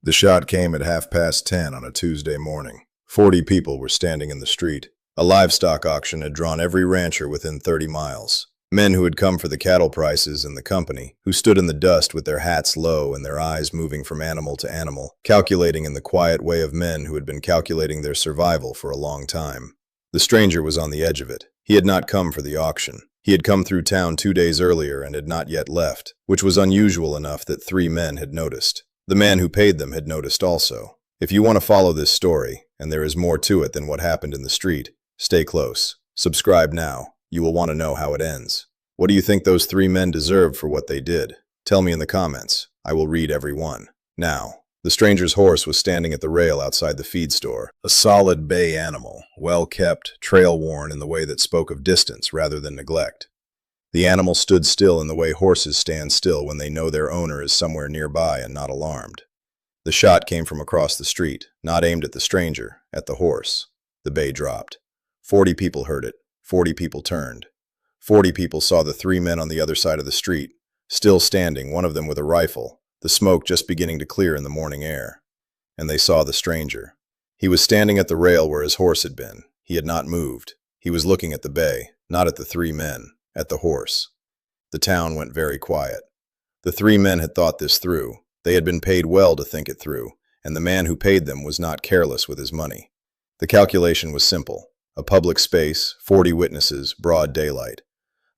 The shot came at 10:30 on a Tuesday morning. 40 people were standing in the street. A livestock auction had drawn every rancher within 30 miles. Men who had come for the cattle prices and the company, who stood in the dust with their hats low and their eyes moving from animal to animal, calculating in the quiet way of men who had been calculating their survival for a long time. The stranger was on the edge of it. He had not come for the auction. He had come through town 2 days earlier and had not yet left, which was unusual enough that 3 men had noticed. The man who paid them had noticed also. If you want to follow this story, and there is more to it than what happened in the street, stay close. Subscribe now. You will want to know how it ends. What do you think those 3 men deserved for what they did? Tell me in the comments. I will read every one. Now, the stranger's horse was standing at the rail outside the feed store. A solid bay animal, well-kept, trail-worn in the way that spoke of distance rather than neglect. The animal stood still in the way horses stand still when they know their owner is somewhere nearby and not alarmed. The shot came from across the street, not aimed at the stranger, at the horse. The bay dropped. 40 people heard it. 40 people turned. 40 people saw the 3 men on the other side of the street, still standing, one of them with a rifle, the smoke just beginning to clear in the morning air. And they saw the stranger. He was standing at the rail where his horse had been. He had not moved. He was looking at the bay, not at the 3 men, at the horse. The town went very quiet. The 3 men had thought this through. They had been paid well to think it through, and the man who paid them was not careless with his money. The calculation was simple. A public space, 40 witnesses, broad daylight.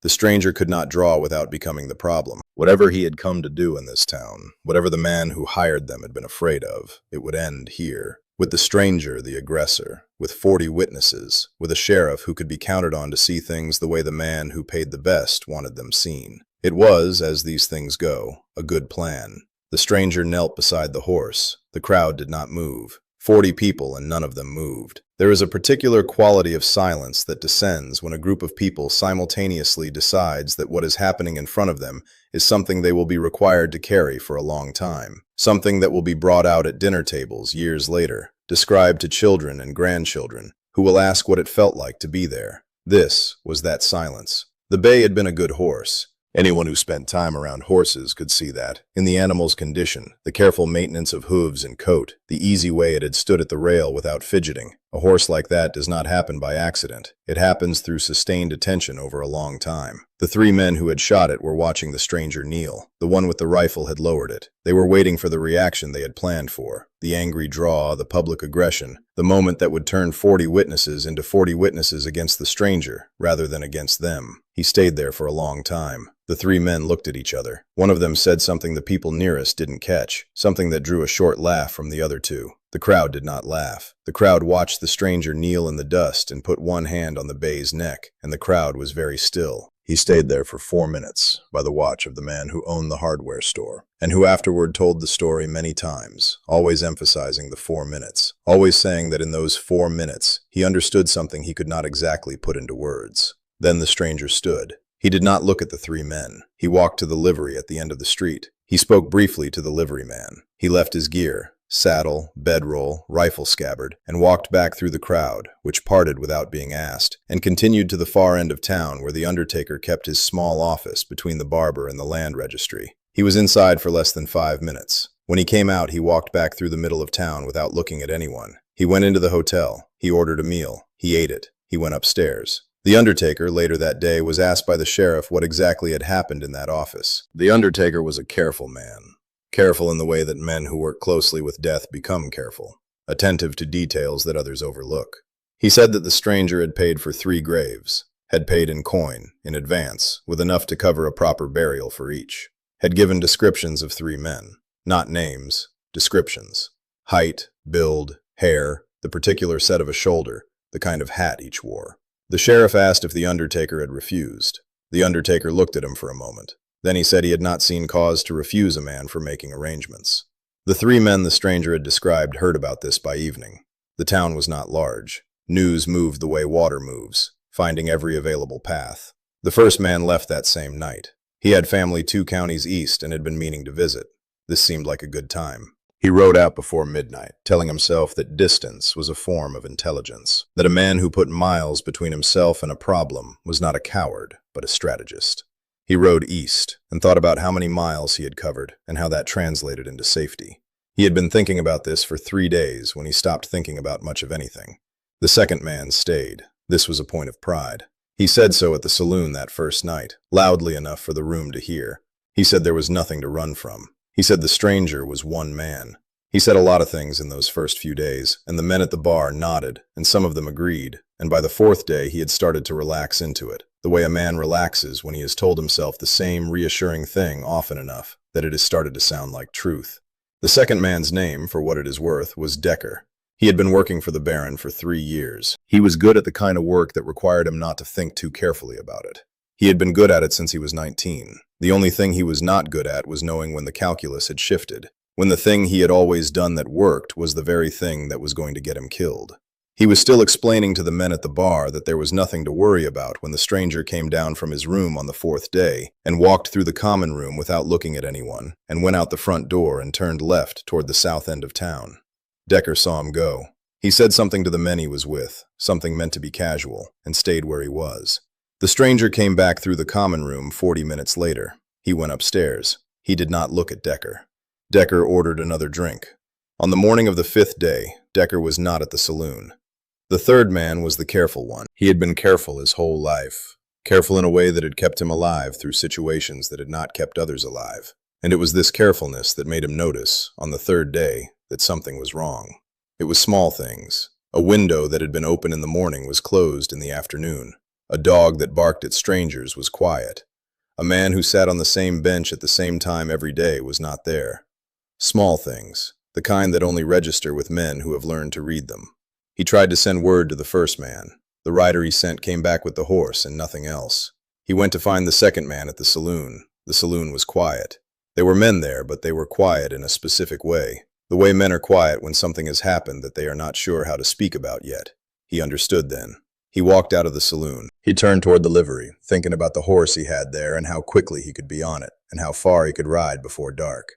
The stranger could not draw without becoming the problem. Whatever he had come to do in this town, whatever the man who hired them had been afraid of, it would end here. With the stranger, the aggressor, with 40 witnesses, with a sheriff who could be counted on to see things the way the man who paid the best wanted them seen. It was, as these things go, a good plan. The stranger knelt beside the horse. The crowd did not move. 40 people and none of them moved. There is a particular quality of silence that descends when a group of people simultaneously decides that what is happening in front of them is something they will be required to carry for a long time, something that will be brought out at dinner tables years later, described to children and grandchildren, who will ask what it felt like to be there. This was that silence. The bay had been a good horse. Anyone who spent time around horses could see that, in the animal's condition, the careful maintenance of hooves and coat, the easy way it had stood at the rail without fidgeting. A horse like that does not happen by accident. It happens through sustained attention over a long time. The 3 men who had shot it were watching the stranger kneel. The one with the rifle had lowered it. They were waiting for the reaction they had planned for. The angry draw, the public aggression, the moment that would turn 40 witnesses into 40 witnesses against the stranger, rather than against them. He stayed there for a long time. The 3 men looked at each other. One of them said something the people nearest didn't catch, something that drew a short laugh from the other 2. The crowd did not laugh. The crowd watched the stranger kneel in the dust and put one hand on the bay's neck, and the crowd was very still. He stayed there for 4 minutes, by the watch of the man who owned the hardware store, and who afterward told the story many times, always emphasizing the 4 minutes, always saying that in those 4 minutes he understood something he could not exactly put into words. Then the stranger stood. He did not look at the 3 men. He walked to the livery at the end of the street. He spoke briefly to the liveryman. He left his gear, saddle, bedroll, rifle scabbard, and walked back through the crowd, which parted without being asked, and continued to the far end of town where the undertaker kept his small office between the barber and the land registry. He was inside for less than 5 minutes. When he came out, he walked back through the middle of town without looking at anyone. He went into the hotel. He ordered a meal. He ate it. He went upstairs. The undertaker, later that day, was asked by the sheriff what exactly had happened in that office. The undertaker was a careful man. Careful in the way that men who work closely with death become careful, attentive to details that others overlook. He said that the stranger had paid for 3 graves, had paid in coin, in advance, with enough to cover a proper burial for each, had given descriptions of 3 men, not names, descriptions, height, build, hair, the particular set of a shoulder, the kind of hat each wore. The sheriff asked if the undertaker had refused. The undertaker looked at him for a moment. Then he said he had not seen cause to refuse a man for making arrangements. The 3 men the stranger had described heard about this by evening. The town was not large. News moved the way water moves, finding every available path. The first man left that same night. He had family 2 counties east and had been meaning to visit. This seemed like a good time. He rode out before midnight, telling himself that distance was a form of intelligence, that a man who put miles between himself and a problem was not a coward, but a strategist. He rode east and thought about how many miles he had covered and how that translated into safety. He had been thinking about this for 3 days when he stopped thinking about much of anything. The second man stayed. This was a point of pride. He said so at the saloon that first night, loudly enough for the room to hear. He said there was nothing to run from. He said the stranger was one man. He said a lot of things in those first few days, and the men at the bar nodded, and some of them agreed, and by the fourth day he had started to relax into it, the way a man relaxes when he has told himself the same reassuring thing often enough that it has started to sound like truth. The second man's name, for what it is worth, was Decker. He had been working for the Baron for 3 years. He was good at the kind of work that required him not to think too carefully about it. He had been good at it since he was 19. The only thing he was not good at was knowing when the calculus had shifted, when the thing he had always done that worked was the very thing that was going to get him killed. He was still explaining to the men at the bar that there was nothing to worry about when the stranger came down from his room on the fourth day and walked through the common room without looking at anyone and went out the front door and turned left toward the south end of town. Decker saw him go. He said something to the men he was with, something meant to be casual, and stayed where he was. The stranger came back through the common room 40 minutes later. He went upstairs. He did not look at Decker. Decker ordered another drink. On the morning of the 5th day, Decker was not at the saloon. The third man was the careful one. He had been careful his whole life, careful in a way that had kept him alive through situations that had not kept others alive. And it was this carefulness that made him notice, on the 3rd day, that something was wrong. It was small things. A window that had been open in the morning was closed in the afternoon. A dog that barked at strangers was quiet. A man who sat on the same bench at the same time every day was not there. Small things, the kind that only register with men who have learned to read them. He tried to send word to the first man. The rider he sent came back with the horse and nothing else. He went to find the second man at the saloon. The saloon was quiet. There were men there, but they were quiet in a specific way. The way men are quiet when something has happened that they are not sure how to speak about yet. He understood then. He walked out of the saloon. He turned toward the livery, thinking about the horse he had there and how quickly he could be on it, and how far he could ride before dark.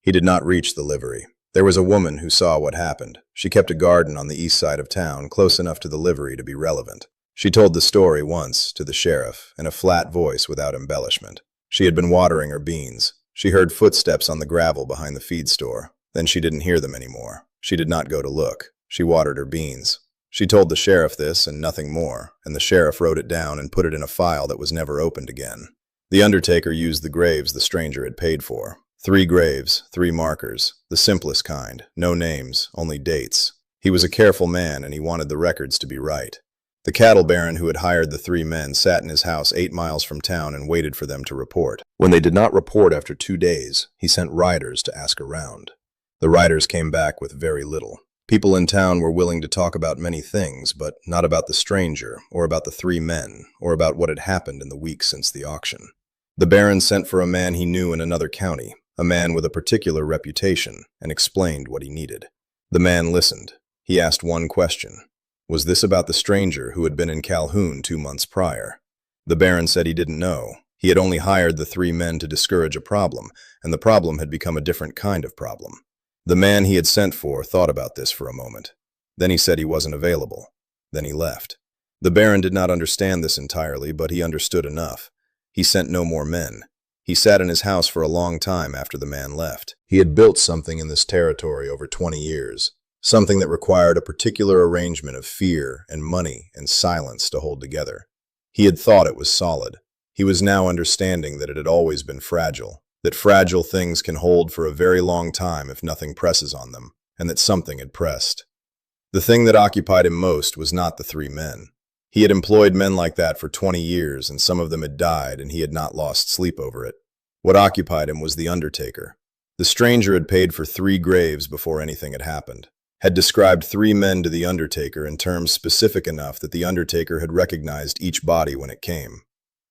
He did not reach the livery. There was a woman who saw what happened. She kept a garden on the east side of town, close enough to the livery to be relevant. She told the story once to the sheriff in a flat voice without embellishment. She had been watering her beans. She heard footsteps on the gravel behind the feed store. Then she didn't hear them anymore. She did not go to look. She watered her beans. She told the sheriff this and nothing more, and the sheriff wrote it down and put it in a file that was never opened again. The undertaker used the graves the stranger had paid for. 3 graves, 3 markers, the simplest kind, no names, only dates. He was a careful man and he wanted the records to be right. The cattle baron who had hired the 3 men sat in his house 8 miles from town and waited for them to report. When they did not report after 2 days, he sent riders to ask around. The riders came back with very little. People in town were willing to talk about many things, but not about the stranger, or about the 3 men, or about what had happened in the week since the auction. The baron sent for a man he knew in another county, a man with a particular reputation, and explained what he needed. The man listened. He asked one question. Was this about the stranger who had been in Calhoun 2 months prior? The baron said he didn't know. He had only hired the 3 men to discourage a problem, and the problem had become a different kind of problem. The man he had sent for thought about this for a moment. Then he said he wasn't available. Then he left. The baron did not understand this entirely, but he understood enough. He sent no more men. He sat in his house for a long time after the man left. He had built something in this territory over 20 years, something that required a particular arrangement of fear and money and silence to hold together. He had thought it was solid. He was now understanding that it had always been fragile, that fragile things can hold for a very long time if nothing presses on them, and that something had pressed. The thing that occupied him most was not the 3 men. He had employed men like that for 20 years, and some of them had died, and he had not lost sleep over it. What occupied him was the undertaker. The stranger had paid for 3 graves before anything had happened, had described 3 men to the undertaker in terms specific enough that the undertaker had recognized each body when it came.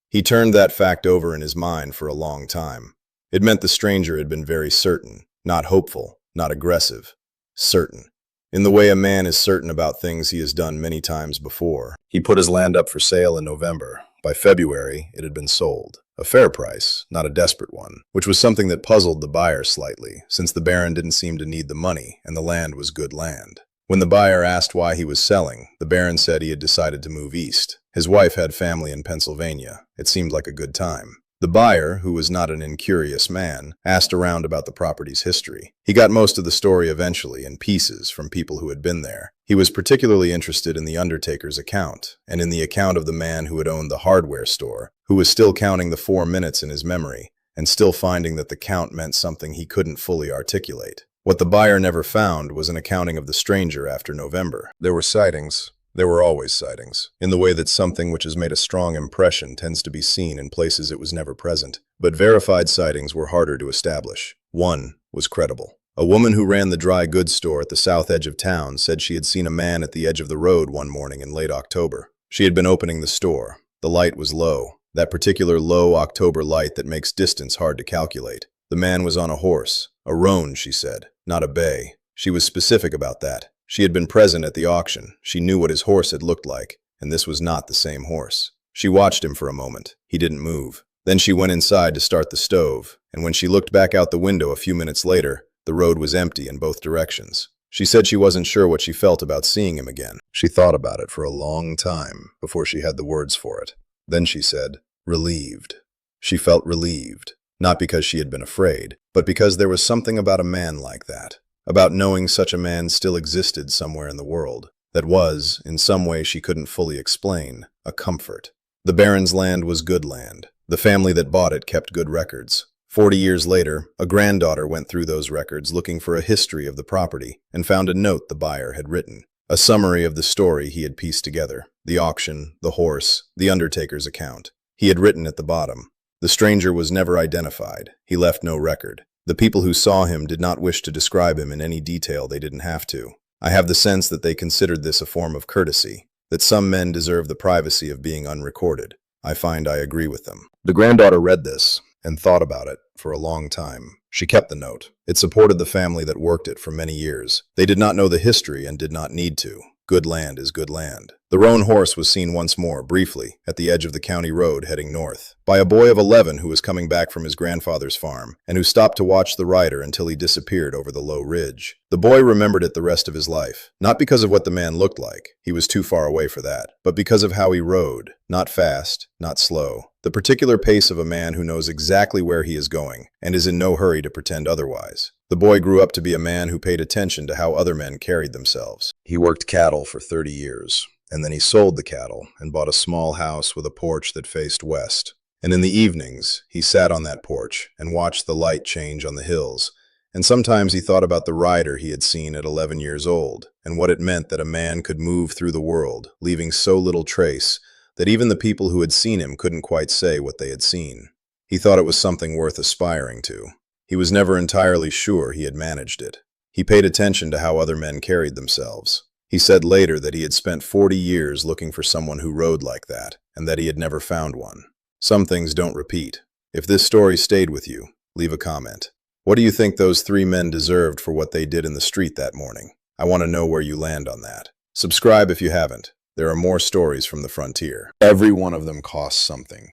He turned that fact over in his mind for a long time. It meant the stranger had been very certain, not hopeful, not aggressive, certain. In the way a man is certain about things he has done many times before. He put his land up for sale in November. By February, it had been sold. A fair price, not a desperate one, which was something that puzzled the buyer slightly, since the baron didn't seem to need the money, and the land was good land. When the buyer asked why he was selling, the baron said he had decided to move east. His wife had family in Pennsylvania. It seemed like a good time. The buyer, who was not an incurious man, asked around about the property's history. He got most of the story eventually in pieces from people who had been there. He was particularly interested in the undertaker's account, and in the account of the man who had owned the hardware store, who was still counting the 4 minutes in his memory, and still finding that the count meant something he couldn't fully articulate. What the buyer never found was an accounting of the stranger after November. There were sightings. There were always sightings, in the way that something which has made a strong impression tends to be seen in places it was never present. But verified sightings were harder to establish. One was credible. A woman who ran the dry goods store at the south edge of town said she had seen a man at the edge of the road one morning in late October. She had been opening the store. The light was low, that particular low October light that makes distance hard to calculate. The man was on a horse, a roan, she said, not a bay. She was specific about that. She had been present at the auction. She knew what his horse had looked like, and this was not the same horse. She watched him for a moment. He didn't move. Then she went inside to start the stove, and when she looked back out the window a few minutes later, the road was empty in both directions. She said she wasn't sure what she felt about seeing him again. She thought about it for a long time before she had the words for it. Then she said, relieved. She felt relieved, not because she had been afraid, but because there was something about a man like that. About knowing such a man still existed somewhere in the world, that was, in some way she couldn't fully explain, a comfort. The Baron's land was good land. The family that bought it kept good records. 40 years later, a granddaughter went through those records looking for a history of the property and found a note the buyer had written, a summary of the story he had pieced together, the auction, the horse, the undertaker's account. He had written at the bottom, the stranger was never identified. He left no record. The people who saw him did not wish to describe him in any detail they didn't have to. I have the sense that they considered this a form of courtesy, that some men deserve the privacy of being unrecorded. I find I agree with them. The granddaughter read this and thought about it for a long time. She kept the note. It supported the family that worked it for many years. They did not know the history and did not need to. Good land is good land. The roan horse was seen once more, briefly, at the edge of the county road heading north, by a boy of 11 who was coming back from his grandfather's farm, and who stopped to watch the rider until he disappeared over the low ridge. The boy remembered it the rest of his life, not because of what the man looked like, he was too far away for that, but because of how he rode, not fast, not slow. The particular pace of a man who knows exactly where he is going, and is in no hurry to pretend otherwise. The boy grew up to be a man who paid attention to how other men carried themselves. He worked cattle for 30 years, and then he sold the cattle and bought a small house with a porch that faced west. And in the evenings, he sat on that porch and watched the light change on the hills, and sometimes he thought about the rider he had seen at 11 years old, and what it meant that a man could move through the world, leaving so little trace that even the people who had seen him couldn't quite say what they had seen. He thought it was something worth aspiring to. He was never entirely sure he had managed it. He paid attention to how other men carried themselves. He said later that he had spent 40 years looking for someone who rode like that, and that he had never found one. Some things don't repeat. If this story stayed with you, leave a comment. What do you think those 3 men deserved for what they did in the street that morning? I want to know where you land on that. Subscribe if you haven't. There are more stories from the frontier. Every one of them costs something.